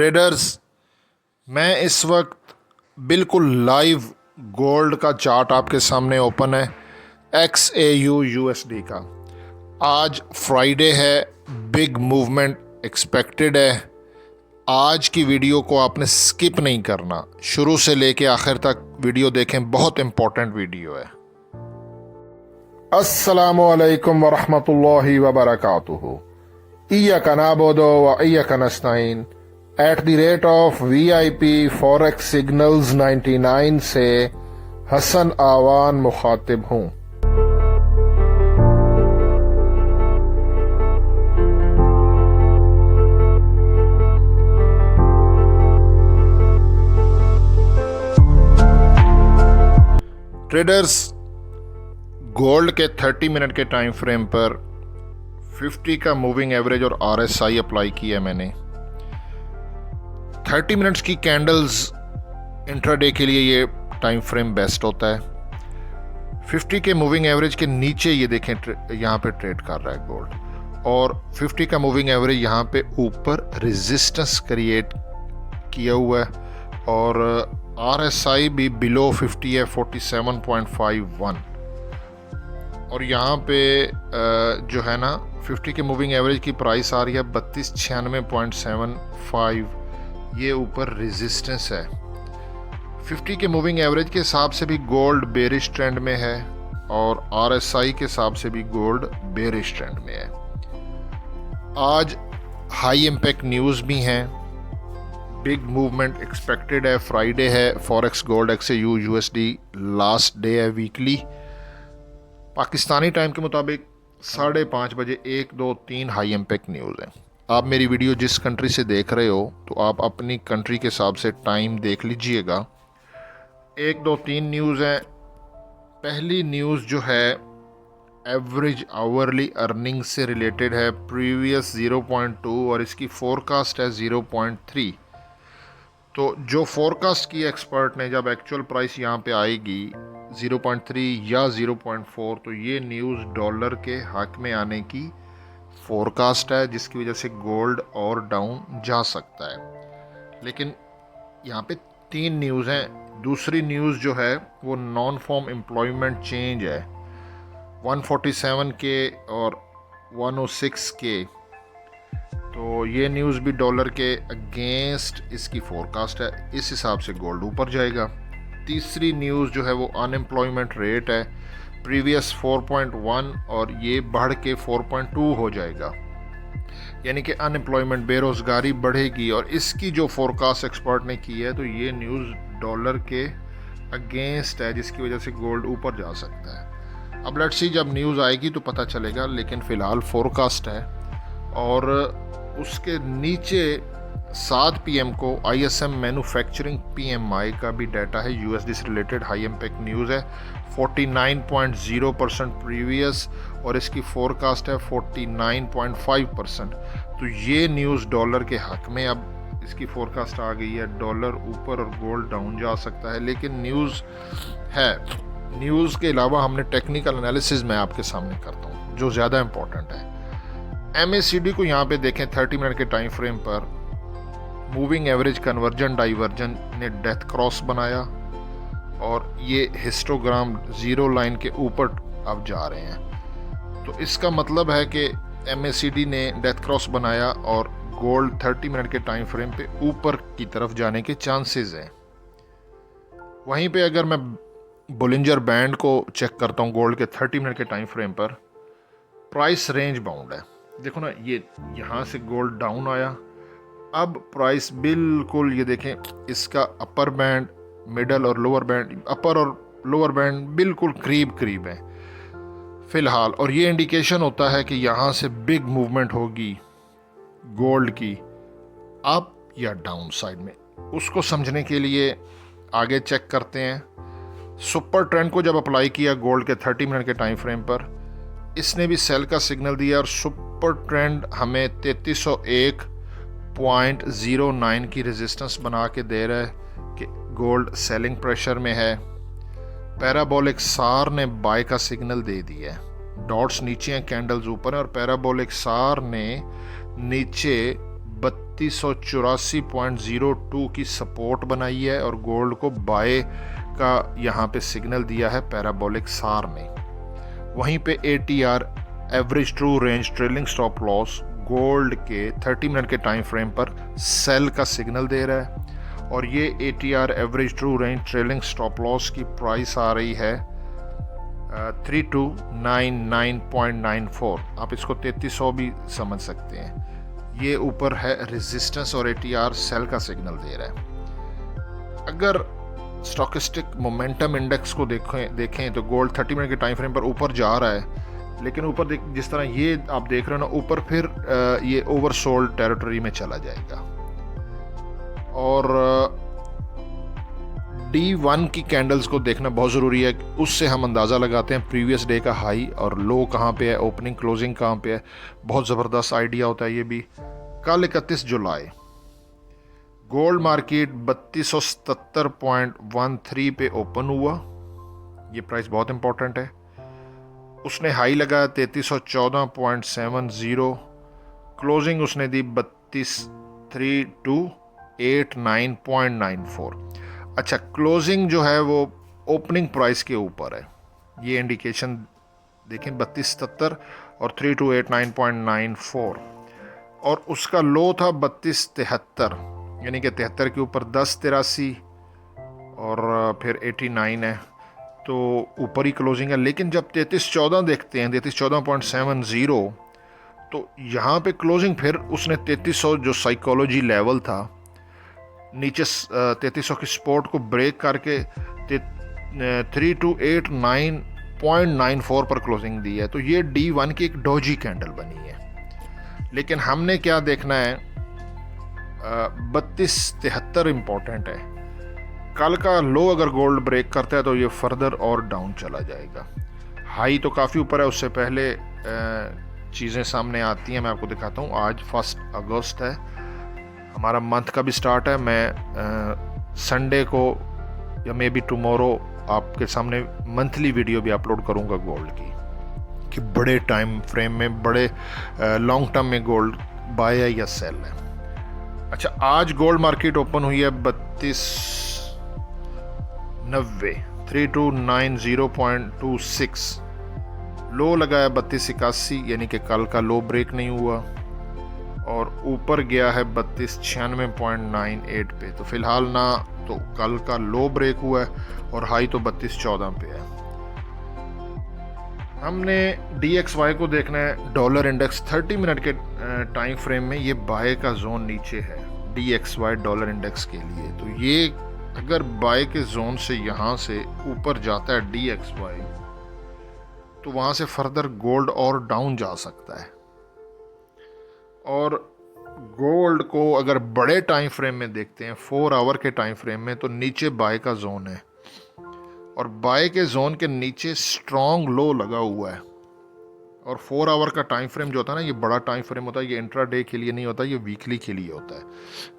Traders, मैं इस वक्त बिल्कुल लाइव गोल्ड का चार्ट आपके सामने ओपन है XAU USD का। आज फ्राइडे है, बिग मूवमेंट एक्सपेक्टेड है। आज की वीडियो को आपने स्किप नहीं करना, शुरू से लेके आखिर तक वीडियो देखें, बहुत इंपॉर्टेंट वीडियो है। अस्सलामुअलैकुम वरहमतुल्लाहि वबरकातुहू। इय्याका नअबुदु व इय्याका नस्तईन @ VIP फॉरेक्स सिग्नल्स 99 से हसन आवान मुखातिब हूँ। ट्रेडर्स, गोल्ड के 30 मिनट के टाइम फ्रेम पर 50 का मूविंग एवरेज और RSI अप्लाई किया है मैंने। 30 मिनट्स की कैंडल्स इंट्राडे के लिए ये टाइम फ्रेम बेस्ट होता है। 50 के मूविंग एवरेज के नीचे ये देखें यहाँ पे ट्रेड कर रहा है गोल्ड, और 50 का मूविंग एवरेज यहाँ पे ऊपर रेजिस्टेंस क्रिएट किया हुआ है, और RSI भी बिलो 50 है, 47.51। और यहाँ पे जो है ना 50 के मूविंग एवरेज की प्राइस आ रही है 3296.75। ये ऊपर रेजिस्टेंस है। 50 के मूविंग एवरेज के हिसाब से भी गोल्ड बेरिश ट्रेंड में है, और RSI के हिसाब से भी गोल्ड बेरिश ट्रेंड में है। आज हाई इम्पैक्ट न्यूज़ भी हैं, बिग मूवमेंट एक्सपेक्टेड है। फ्राइडे है, forex gold XAU USD last day है वीकली। पाकिस्तानी टाइम के मुताबिक 5:30 बजे 1, 2, 3 हाई इम्पैक्ट न्यूज़ हैं। आप मेरी वीडियो जिस कंट्री से देख रहे हो तो आप अपनी कंट्री के हिसाब से टाइम देख लीजिएगा। 1, 2, 3 न्यूज़ हैं। पहली न्यूज़ जो है एवरेज आवरली अर्निंग से रिलेटेड है। प्रीवियस 0.2 और इसकी फोरकास्ट है 0.3। तो जो फोरकास्ट की एक्सपर्ट ने, जब एक्चुअल प्राइस यहाँ पे आएगी 0.3 या 0.4, तो ये न्यूज़ डॉलर के हक में आने की फोरकास्ट है, जिसकी वजह से गोल्ड और डाउन जा सकता है। लेकिन यहाँ पे 3 न्यूज़ हैं। दूसरी न्यूज़ जो है वो नॉन फॉर्म एम्प्लॉयमेंट चेंज है 147 के और 106 के। तो ये न्यूज़ भी डॉलर के अगेंस्ट इसकी फोरकास्ट है, इस हिसाब से गोल्ड ऊपर जाएगा। तीसरी न्यूज़ जो है वो अनएम्प्लॉयमेंट रेट है। प्रीवियस 4.1 और ये बढ़ के 4.2 हो जाएगा, यानी कि अनएम्प्लॉयमेंट, बेरोज़गारी बढ़ेगी, और इसकी जो फोरकास्ट एक्सपर्ट ने की है तो ये न्यूज़ डॉलर के अगेंस्ट है, जिसकी वजह से गोल्ड ऊपर जा सकता है। अब लेट्स सी, जब न्यूज़ आएगी तो पता चलेगा, लेकिन फ़िलहाल फोरकास्ट है। और उसके नीचे 7 PM को ISM मैन्युफैक्चरिंग PMI का भी डाटा है, USD से रिलेटेड हाई इम्पैक्ट न्यूज़ है। 49.0% प्रीवियस, और इसकी फोरकास्ट है 49.5%। तो ये न्यूज़ डॉलर के हक में अब इसकी फोरकास्ट आ गई है। डॉलर ऊपर और गोल्ड डाउन जा सकता है, लेकिन न्यूज़ है। न्यूज़ के अलावा हमने टेक्निकल एनालिसिस मैं आपके सामने करता हूँ जो ज़्यादा इम्पोर्टेंट है। MACD को यहाँ पे देखें 30 मिनट के टाइम फ्रेम पर। मूविंग एवरेज कन्वर्जन डाइवर्जन ने डेथ क्रॉस बनाया, और ये हिस्टोग्राम ज़ीरो लाइन के ऊपर अब जा रहे हैं। तो इसका मतलब है कि MACD ने डेथ क्रॉस बनाया, और गोल्ड 30 मिनट के टाइम फ्रेम पे ऊपर की तरफ जाने के चांसेस हैं। वहीं पे अगर मैं बोलिंजर बैंड को चेक करता हूँ गोल्ड के 30 मिनट के टाइम फ्रेम पर, प्राइस रेंज बाउंड है। देखो ना, ये यहाँ से गोल्ड डाउन आया, अब प्राइस बिल्कुल ये देखें, इसका अपर बैंड, मिडल और लोअर बैंड, अपर और लोअर बैंड बिल्कुल करीब है फ़िलहाल। और ये इंडिकेशन होता है कि यहाँ से बिग मूवमेंट होगी गोल्ड की, अप या डाउन साइड में। उसको समझने के लिए आगे चेक करते हैं। सुपर ट्रेंड को जब अप्लाई किया गोल्ड के 30 मिनट के टाइम फ्रेम पर, इसने भी सेल का सिग्नल दिया, और सुपर ट्रेंड हमें 3301.09 की रेजिस्टेंस बना के दे रहा है कि गोल्ड सेलिंग प्रेशर में है। पैराबोलिक सार ने बाय का सिग्नल दे दिया है। डॉट्स नीचे हैं, कैंडल्स ऊपर है, और पैराबोलिक सार ने नीचे 3284.02 की सपोर्ट बनाई है और गोल्ड को बाय का यहाँ पे सिग्नल दिया है पैराबोलिक सार ने। वहीं पे ATR average true range trailing stop loss gold के 30 मिनट के टाइम फ्रेम पर सेल का सिग्नल दे रहा है और ये ATR average true range trailing stop loss की प्राइस आ रही है 3299.94। आप इसको 3300 भी समझ सकते हैं। ये ऊपर है रेजिस्टेंस और ATR सेल का सिग्नल दे रहा है। अगर स्टॉकिस्टिक मोमेंटम इंडेक्स को देखें तो गोल्ड 30 मिनट के टाइम फ्रेम पर ऊपर जा रहा है, लेकिन ऊपर जिस तरह ये आप देख रहे हो ना, ऊपर फिर ये ओवरसोल्ड टेरिटरी में चला जाएगा। और D1 की कैंडल्स को देखना बहुत ज़रूरी है, उससे हम अंदाज़ा लगाते हैं प्रीवियस डे का हाई और लो कहाँ पे है, ओपनिंग क्लोजिंग कहाँ पे है। बहुत ज़बरदस्त आइडिया होता है ये भी। कल 31 जुलाई गोल्ड मार्केट 3277.13 पे ओपन हुआ। ये प्राइस बहुत इंपॉर्टेंट है। उसने हाई लगाया 3314.70, क्लोजिंग उसने दी 323289.94। अच्छा, क्लोजिंग जो है वो ओपनिंग प्राइस के ऊपर है। ये इंडिकेशन देखें 3270 और 3289.94 और उसका लो था 3273, यानी कि 73 के ऊपर 1083 और फिर 89 है, तो ऊपर ही क्लोजिंग है। लेकिन जब 3314 देखते हैं 3314.70, तो यहाँ पे क्लोजिंग फिर उसने 3300 जो साइकोलॉजी लेवल था नीचे 3300 की सपोर्ट को ब्रेक करके 3289.94 पर क्लोजिंग दी है। तो ये D1 की एक डोजी कैंडल बनी है। लेकिन हमने क्या देखना है, 3273 इम्पोर्टेंट है। कल का लो अगर गोल्ड ब्रेक करता है तो ये फर्दर और डाउन चला जाएगा। हाई तो काफ़ी ऊपर है, उससे पहले चीज़ें सामने आती हैं। मैं आपको दिखाता हूँ। आज 1 अगस्त है, हमारा मंथ का भी स्टार्ट है। मैं संडे को या मे बी टुमारो आपके सामने मंथली वीडियो भी अपलोड करूँगा गोल्ड की, कि बड़े टाइम फ्रेम में, बड़े लॉन्ग टर्म में गोल्ड बाय है या सेल है। अच्छा, आज गोल्ड मार्केट ओपन हुई है 3290.26, लो लगाया 3281, यानी कि कल का लो ब्रेक नहीं हुआ और ऊपर गया है 3296.98 पे। तो फिलहाल ना तो कल का लो ब्रेक हुआ है और हाई तो 3214 पे है। हमने DXY को देखना है। डॉलर इंडेक्स 30 मिनट के टाइम फ्रेम में ये बाय का जोन नीचे है DXY डॉलर इंडेक्स के लिए। तो ये अगर बाय के जोन से यहाँ से ऊपर जाता है DXY, तो वहाँ से फर्दर गोल्ड और डाउन जा सकता है। और गोल्ड को अगर बड़े टाइम फ्रेम में देखते हैं, 4 आवर के टाइम फ्रेम में, तो नीचे बाय का जोन है और बाय के जोन के नीचे स्ट्रॉन्ग लो लगा हुआ है। और 4 आवर का टाइम फ्रेम जो होता है ना, ये बड़ा टाइम फ्रेम होता है। ये इंट्राडे के लिए नहीं होता, ये वीकली के लिए होता है।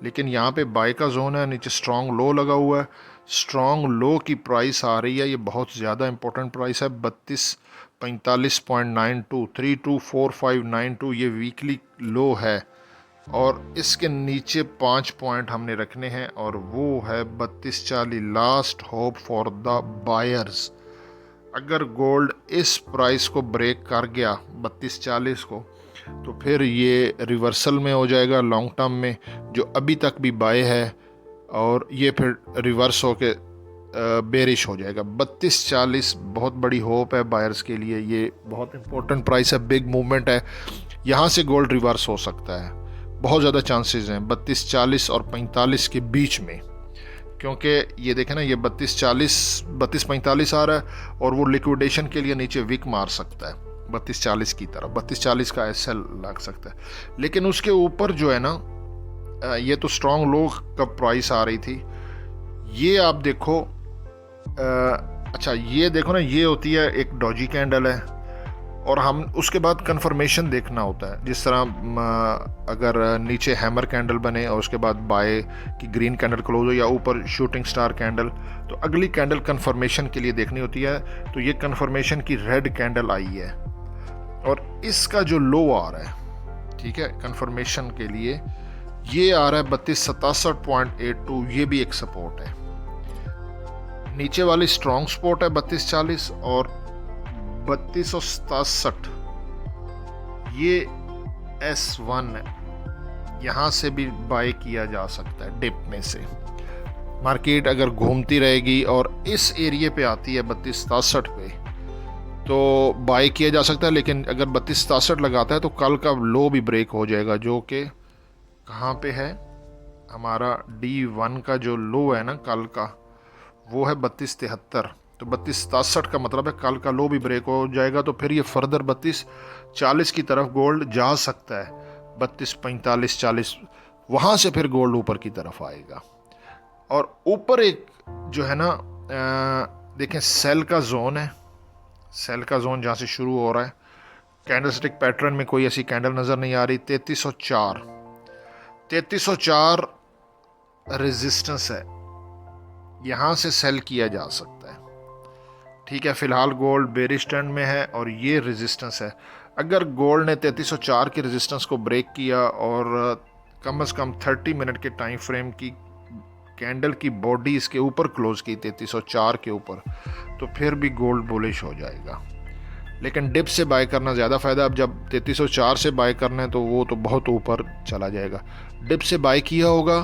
लेकिन यहाँ पे बाय का जोन है, नीचे स्ट्रॉन्ग लो लगा हुआ है। स्ट्रॉन्ग लो की प्राइस आ रही है, ये बहुत ज़्यादा इंपॉर्टेंट प्राइस है, 3245.92, 324592। ये वीकली लो है और इसके नीचे 5 पॉइंट हमने रखने हैं और वो है 3240, last hope for the buyers. अगर गोल्ड इस प्राइस को ब्रेक कर गया 3240 को, तो फिर ये रिवर्सल में हो जाएगा लॉन्ग टर्म में, जो अभी तक भी बाय है, और ये फिर रिवर्स होके बेरिश हो जाएगा। 3240 बहुत बड़ी होप है बायर्स के लिए। ये बहुत इंपॉर्टेंट प्राइस है, बिग मूवमेंट है। यहाँ से गोल्ड रिवर्स हो सकता है, बहुत ज़्यादा चांसेस हैं 3240 और 45 के बीच में, क्योंकि ये देखें ना, ये 3245 आ रहा है और वो लिक्विडेशन के लिए नीचे विक मार सकता है 3240 की तरफ। 3240 का SL लग सकता है। लेकिन उसके ऊपर जो है ना, ये तो स्ट्रॉन्ग लो का प्राइस आ रही थी। ये आप देखो, अच्छा ये देखो ना, ये होती है एक डॉजी कैंडल है और हम उसके बाद कंफर्मेशन देखना होता है। जिस तरह अगर नीचे हैमर कैंडल बने और उसके बाद बाय की ग्रीन कैंडल क्लोज हो या ऊपर शूटिंग स्टार कैंडल, तो अगली कैंडल कंफर्मेशन के लिए देखनी होती है। तो ये कंफर्मेशन की रेड कैंडल आई है और इसका जो लो आ रहा है, ठीक है, कंफर्मेशन के लिए ये आ रहा है 3267.82, ये भी एक सपोर्ट है। नीचे वाली स्ट्रॉन्ग सपोर्ट है 3240 और 3267, ये S1 है, यहाँ से भी बाय किया जा सकता है डिप में से। मार्केट अगर घूमती रहेगी और इस एरिया पे आती है 3263 पे तो बाय किया जा सकता है, लेकिन अगर 3263 लगाता है तो कल का लो भी ब्रेक हो जाएगा, जो कि कहाँ पे है, हमारा D1 का जो लो है ना कल का, वो है 3273। तो 3267 का मतलब है कल का लो भी ब्रेक हो जाएगा, तो फिर ये फर्दर 3240 की तरफ गोल्ड जा सकता है, 3245-40, वहाँ से फिर गोल्ड ऊपर की तरफ आएगा। और ऊपर एक जो है ना देखें सेल का जोन है, सेल का जोन जहाँ से शुरू हो रहा है, कैंडलस्टिक पैटर्न में कोई ऐसी कैंडल नज़र नहीं आ रही। 3304 रेजिस्टेंस है, यहाँ से सेल किया जा सकता है। ठीक है, फिलहाल गोल्ड बेरिश ट्रेंड में है और ये रेजिस्टेंस है। अगर गोल्ड ने 3304 के रेजिस्टेंस को ब्रेक किया और कम से कम 30 मिनट के टाइम फ्रेम की कैंडल की बॉडी इसके ऊपर क्लोज की 3304 के ऊपर, तो फिर भी गोल्ड बुलिश हो जाएगा। लेकिन डिप से बाय करना ज़्यादा फ़ायदा। अब जब 3304 से बाय करना है तो वो तो बहुत ऊपर चला जाएगा। डिप से बाय किया होगा,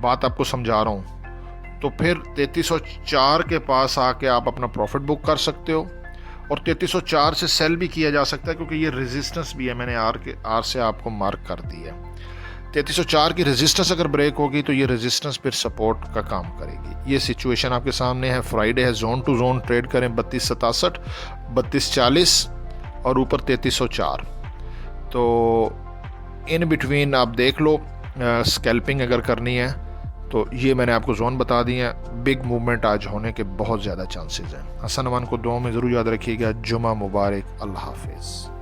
बात आपको समझा रहा हूँ, तो फिर 3304 के पास आके आप अपना प्रॉफिट बुक कर सकते हो। और 3304 से सेल भी किया जा सकता है, क्योंकि ये रेजिस्टेंस भी है, मैंने आर से आपको मार्क कर दी है। 3304 की रेजिस्टेंस अगर ब्रेक होगी तो ये रेजिस्टेंस फिर सपोर्ट का काम करेगी। ये सिचुएशन आपके सामने है। फ्राइडे है, जोन टू जोन ट्रेड करें 3267, 3240 और ऊपर 3304। तो इन बिटवीन आप देख लो, स्कैल्पिंग अगर करनी है तो ये मैंने आपको जोन बता दी है। बिग मूवमेंट आज होने के बहुत ज़्यादा चांसेस हैं। हसन अमान को दुआ में ज़रूर याद रखिएगा। जुमा मुबारक। अल्लाह हाफिज़।